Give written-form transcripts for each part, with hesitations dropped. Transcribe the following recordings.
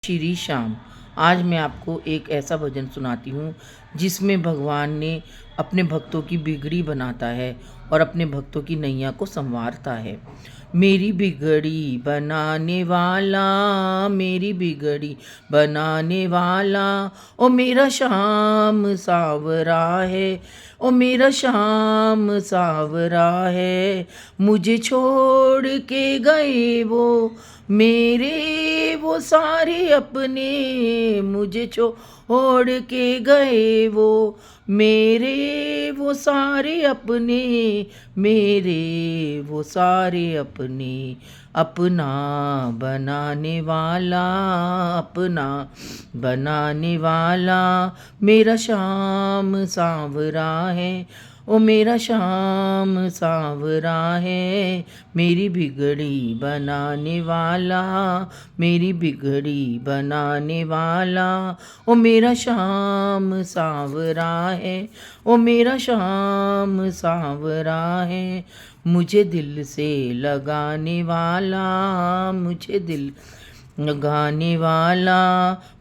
श्री श्याम। आज मैं आपको एक ऐसा भजन सुनाती हूँ जिसमें भगवान ने अपने भक्तों की बिगड़ी बनाता है और अपने भक्तों की नैया को संवारता है। मेरी बिगड़ी बनाने वाला, मेरी बिगड़ी बनाने वाला, ओ मेरा श्याम सावरा है, ओ मेरा श्याम सावरा है। मुझे छोड़ के गए वो मेरे वो सारे अपने, मुझे छोड़ के गए वो मेरे वो सारे अपने, मेरे वो सारे अपने। अपना बनाने वाला, अपना बनाने वाला, मेरा श्याम सांवरा है, ओ मेरा श्याम सांवरा है। मेरी बिगड़ी बनाने वाला, मेरी बिगड़ी बनाने वाला, ओ मेरा श्याम सांवरा है, ओ मेरा श्याम सांवरा है। मुझे दिल से लगाने वाला, मुझे दिल लगाने वाला,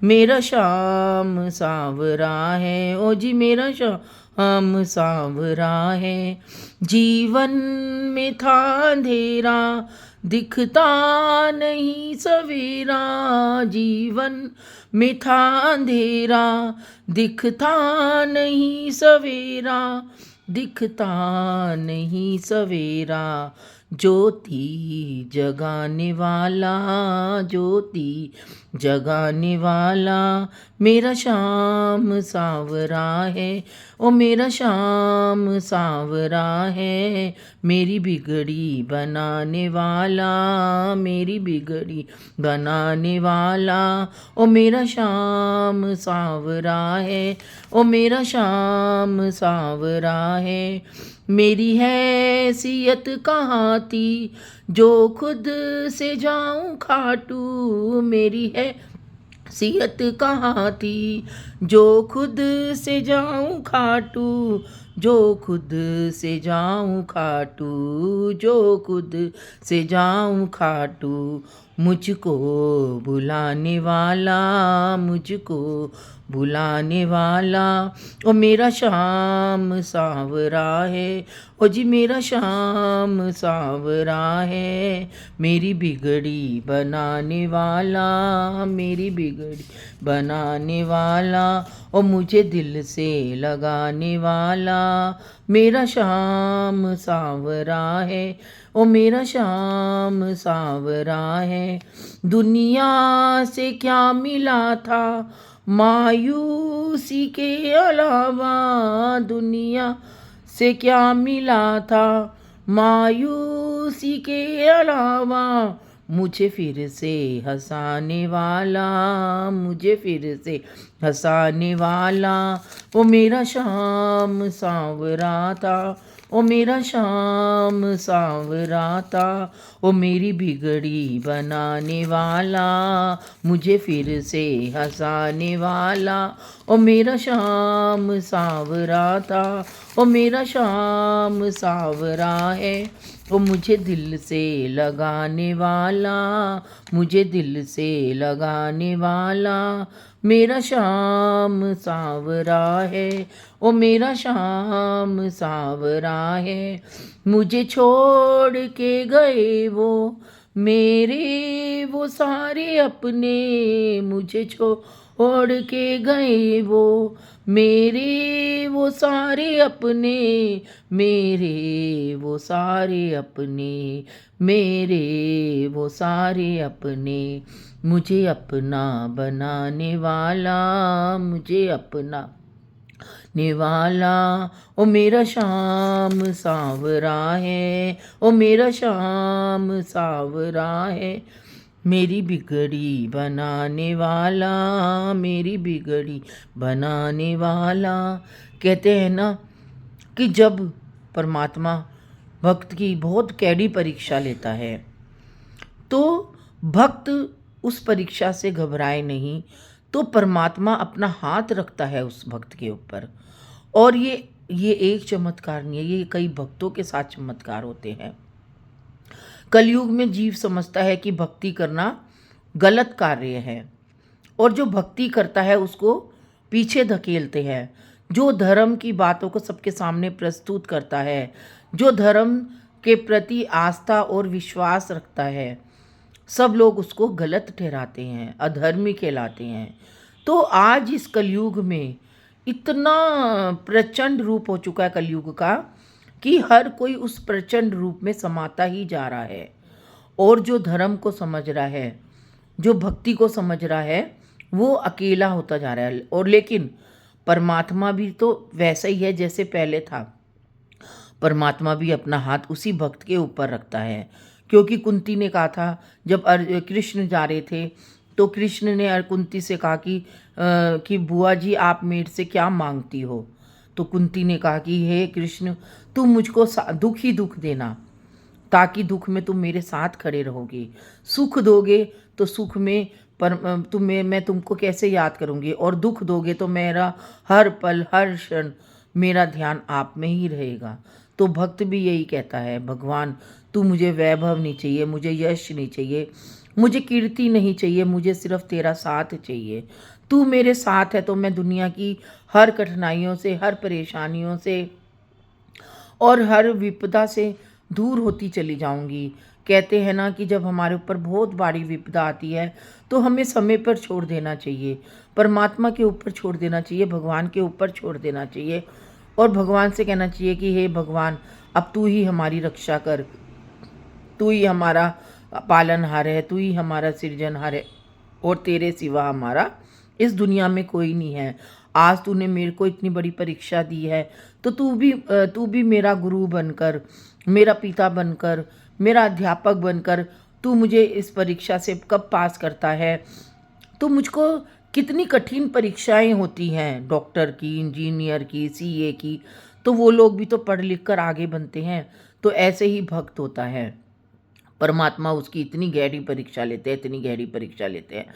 मेरा श्याम सांवरा है, ओ जी मेरा श्याम सांवरा है। जीवन में था अंधेरा, दिखता नहीं सवेरा, जीवन में था अंधेरा, दिखता नहीं सवेरा, दिखता नहीं सवेरा। ज्योति जगाने वाला, ज्योति जगाने वाला, मेरा श्याम सांवरा है, ओ मेरा श्याम सांवरा है। मेरी बिगड़ी बनाने वाला, मेरी बिगड़ी बनाने वाला, ओ मेरा श्याम सांवरा है, ओ मेरा श्याम सांवरा है। मेरी हैसियत कहाँ थी जो खुद से जाऊं खाटू, मेरी हैसियत कहाँ थी जो खुद से जाऊं खाटू, जो खुद से जाऊं खाटू, जो खुद से जाऊं खाटू। मुझको बुलाने वाला, मुझको बुलाने वाला, ओ मेरा श्याम सांवरा है, ओ जी मेरा श्याम सांवरा है। मेरी बिगड़ी बनाने वाला, मेरी बिगड़ी बनाने वाला, ओ मुझे दिल से लगाने वाला, मेरा श्याम सांवरा है, ओ मेरा श्याम सांवरा है। दुनिया से क्या मिला था मायूसी के अलावा, दुनिया से क्या मिला था मायूसी के अलावा। मुझे फिर से हंसाने वाला, मुझे फिर से हंसाने वाला, वो मेरा श्याम सांवरा था, ओ मेरा श्याम सांवरा था। ओ मेरी बिगड़ी बनाने वाला, मुझे फिर से हंसाने वाला, ओ मेरा श्याम सांवरा था, ओ मेरा श्याम सांवरा है। ओ मुझे दिल से लगाने वाला, मुझे दिल से लगाने वाला, मेरा श्याम सांवरा है, ओ मेरा श्याम सांवरा है। मुझे छोड़ के गए वो मेरे वो सारे अपने, मुझे छोड़ के गए वो मेरे वो सारे अपने, मेरे वो सारे अपने, मेरे वो सारे अपने। मुझे अपना बनाने वाला, मुझे अपना निवाला, ओ मेरा श्याम सांवरा है, ओ मेरा श्याम सांवरा है। मेरी बिगड़ी बनाने वाला, मेरी बिगड़ी बनाने वाला। कहते हैं ना कि जब परमात्मा भक्त की बहुत कैडी परीक्षा लेता है तो भक्त उस परीक्षा से घबराए नहीं, तो परमात्मा अपना हाथ रखता है उस भक्त के ऊपर। और ये एक चमत्कार नहीं है, ये कई भक्तों के साथ चमत्कार होते हैं। कलयुग में जीव समझता है कि भक्ति करना गलत कार्य है, और जो भक्ति करता है उसको पीछे धकेलते हैं। जो धर्म की बातों को सबके सामने प्रस्तुत करता है, जो धर्म के प्रति आस्था और विश्वास रखता है, सब लोग उसको गलत ठहराते हैं, अधर्मी कहलाते हैं। तो आज इस कलयुग में इतना प्रचंड रूप हो चुका है कलयुग का कि हर कोई उस प्रचंड रूप में समाता ही जा रहा है। और जो धर्म को समझ रहा है, जो भक्ति को समझ रहा है, वो अकेला होता जा रहा है। और लेकिन परमात्मा भी तो वैसा ही है जैसे पहले था। परमात्मा भी अपना हाथ उसी भक्त के ऊपर रखता है। क्योंकि कुंती ने कहा था, जब कृष्ण जा रहे थे तो कृष्ण ने कुंती से कहा कि बुआ जी आप मेरे से क्या मांगती हो। तो कुंती ने कहा कि हे कृष्ण, तुम मुझको दुख ही दुख देना, ताकि दुख में तुम मेरे साथ खड़े रहोगे। सुख दोगे तो सुख में मैं तुमको कैसे याद करूँगी, और दुख दोगे तो मेरा हर पल हर क्षण मेरा ध्यान आप में ही रहेगा। तो भक्त भी यही कहता है, भगवान तू मुझे वैभव नहीं चाहिए, मुझे यश नहीं चाहिए, मुझे कीर्ति नहीं चाहिए, मुझे सिर्फ तेरा साथ चाहिए। तू मेरे साथ है तो मैं दुनिया की हर कठिनाइयों से, हर परेशानियों से और हर विपदा से दूर होती चली जाऊंगी। कहते हैं ना कि जब हमारे ऊपर बहुत बड़ी विपदा आती है तो हमें समय पर छोड़ देना चाहिए, परमात्मा के ऊपर छोड़ देना चाहिए, भगवान के ऊपर छोड़ देना चाहिए और भगवान से कहना चाहिए कि हे भगवान, अब तू ही हमारी रक्षा कर, तू ही हमारा पालनहार है, तू ही हमारा सृजनहार है और तेरे सिवा हमारा इस दुनिया में कोई नहीं है। आज तूने मेरे को इतनी बड़ी परीक्षा दी है तो तू भी मेरा गुरु बनकर, मेरा पिता बनकर, मेरा अध्यापक बनकर तू मुझे इस परीक्षा से कब पास करता है। तो मुझको कितनी कठिन परीक्षाएं होती हैं, डॉक्टर की, इंजीनियर की, सीए की, तो वो लोग भी तो पढ़ लिख कर आगे बनते हैं। तो ऐसे ही भक्त होता है, परमात्मा उसकी इतनी गहरी परीक्षा लेते हैं, इतनी गहरी परीक्षा लेते हैं,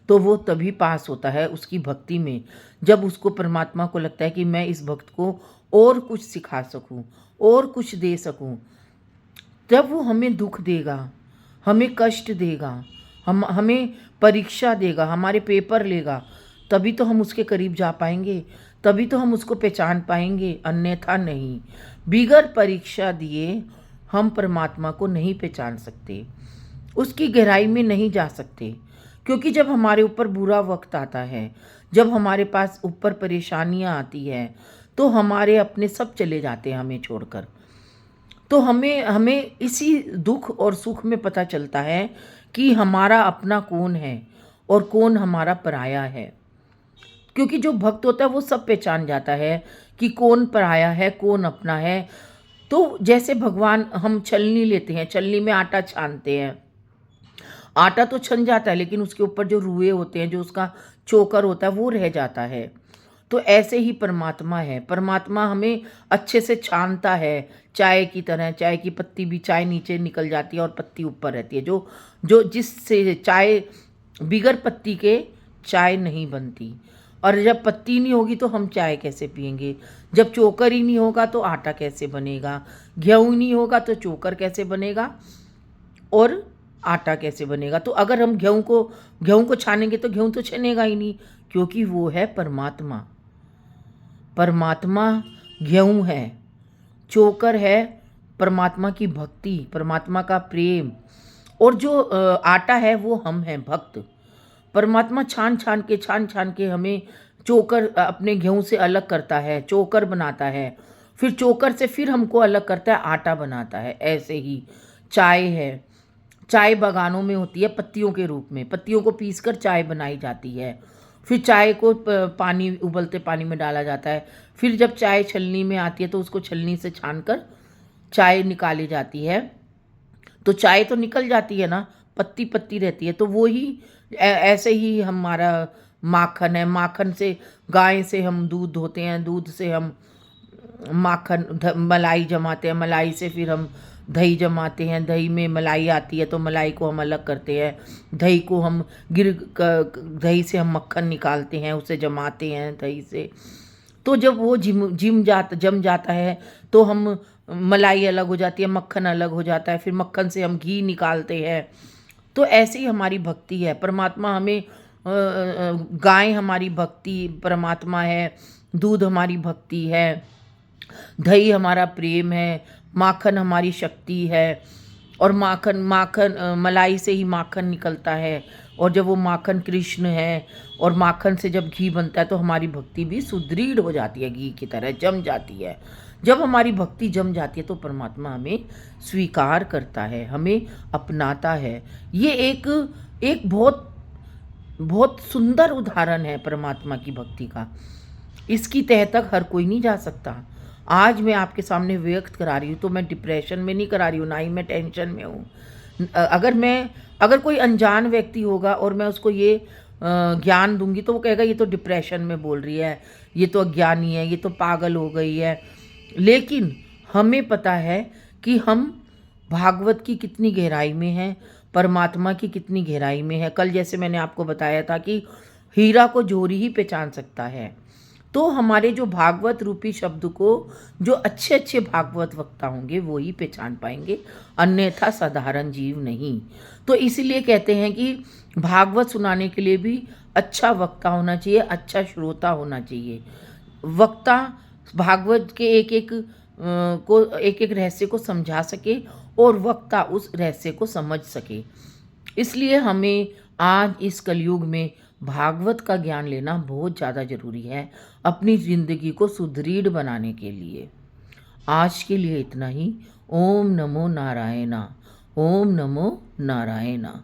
तो वो तभी पास होता है उसकी भक्ति में, जब उसको परमात्मा को लगता है कि मैं इस भक्त को और कुछ सिखा सकूं, और कुछ दे सकूं। जब वो हमें दुख देगा, हमें कष्ट देगा, हमें परीक्षा देगा, हमारे पेपर लेगा, तभी तो हम उसके करीब जा पाएंगे, तभी तो हम उसको पहचान पाएंगे, अन्यथा नहीं। बिगर परीक्षा दिए हम परमात्मा को नहीं पहचान सकते, उसकी गहराई में नहीं जा सकते। क्योंकि जब हमारे ऊपर बुरा वक्त आता है, जब हमारे पास ऊपर परेशानियां आती हैं, तो हमारे अपने सब चले जाते हैं हमें छोड़कर। तो हमें हमें इसी दुख और सुख में पता चलता है कि हमारा अपना कौन है और कौन हमारा पराया है। क्योंकि जो भक्त होता है वो सब पहचान जाता है कि कौन पराया है, कौन अपना है। तो जैसे भगवान, हम छलनी लेते हैं, छलनी में आटा छानते हैं, आटा तो छन जाता है लेकिन उसके ऊपर जो रुए होते हैं, जो उसका चोकर होता है, वो रह जाता है। तो ऐसे ही परमात्मा है, परमात्मा हमें अच्छे से छानता है, चाय की तरह। चाय की पत्ती भी, चाय नीचे निकल जाती है और पत्ती ऊपर रहती है, जो जो जिससे चाय, बिगर पत्ती के चाय नहीं बनती। और जब पत्ती नहीं होगी तो हम चाय कैसे पियेंगे, जब चोकर ही नहीं होगा तो आटा कैसे बनेगा, गेहूँ नहीं होगा तो चोकर कैसे बनेगा और आटा कैसे बनेगा। तो अगर हम गेहूं को छानेंगे तो गेहूं तो छनेगा ही नहीं, क्योंकि वो है परमात्मा। परमात्मा गेहूं है, चोकर है परमात्मा की भक्ति, परमात्मा का प्रेम, और जो आटा है वो हम हैं, भक्त। परमात्मा छान छान के हमें चोकर अपने गेहूं से अलग करता है, चोकर बनाता है, फिर चोकर से फिर हमको अलग करता है, आटा बनाता है। ऐसे ही चाय है, चाय बागानों में होती है पत्तियों के रूप में, पत्तियों को पीसकर चाय बनाई जाती है, फिर चाय को पानी, उबलते पानी में डाला जाता है, फिर जब चाय छलनी में आती है तो उसको छलनी से छानकर चाय निकाली जाती है। तो चाय तो निकल जाती है ना, पत्ती पत्ती रहती है। तो वो ही ऐसे ही हमारा माखन है, माखन से, गाय से हम दूध धोते हैं, दूध से हम मलाई जमाते हैं, मलाई से फिर हम दही जमाते हैं, दही में मलाई आती है तो मलाई को हम अलग करते हैं, दही को हम दही से हम मक्खन निकालते हैं, उसे जमाते हैं दही से। तो जब वो जम जाता है तो हम, मलाई अलग हो जाती है, मक्खन अलग हो जाता है, फिर मक्खन से हम घी निकालते हैं। तो ऐसे ही हमारी भक्ति है, परमात्मा हमें गाय हमारी भक्ति परमात्मा है, दूध हमारी भक्ति है, दही हमारा प्रेम है, माखन हमारी शक्ति है। और माखन माखन मलाई से ही माखन निकलता है, और जब वो माखन कृष्ण है और माखन से जब घी बनता है तो हमारी भक्ति भी सुदृढ़ हो जाती है, घी की तरह जम जाती है। जब हमारी भक्ति जम जाती है तो परमात्मा हमें स्वीकार करता है, हमें अपनाता है। ये एक एक बहुत बहुत सुंदर उदाहरण है परमात्मा की भक्ति का। इसकी तह तक हर कोई नहीं जा सकता। आज मैं आपके सामने व्यक्त करा रही हूँ तो मैं डिप्रेशन में नहीं करा रही हूँ, ना ही मैं टेंशन में हूँ। अगर कोई अनजान व्यक्ति होगा और मैं उसको ये ज्ञान दूंगी तो वो कहेगा ये तो डिप्रेशन में बोल रही है, ये तो अज्ञानी है, ये तो पागल हो गई है। लेकिन हमें पता है कि हम भागवत की कितनी गहराई में हैं, परमात्मा की कितनी गहराई में है। कल जैसे मैंने आपको बताया था कि हीरा को जोरी ही पहचान सकता है। तो हमारे जो भागवत रूपी शब्द को जो अच्छे अच्छे भागवत वक्ता होंगे वो ही पहचान पाएंगे, अन्यथा साधारण जीव नहीं। तो इसीलिए कहते हैं कि भागवत सुनाने के लिए भी अच्छा वक्ता होना चाहिए, अच्छा श्रोता होना चाहिए। वक्ता भागवत के एक एक रहस्य को समझा सके और वक्ता उस रहस्य को समझ सके। इसलिए हमें आज इस कलयुग में भागवत का ज्ञान लेना बहुत ज़्यादा ज़रूरी है अपनी ज़िंदगी को सुदृढ़ बनाने के लिए। आज के लिए इतना ही। ओम नमो नारायणा। ओम नमो नारायणा।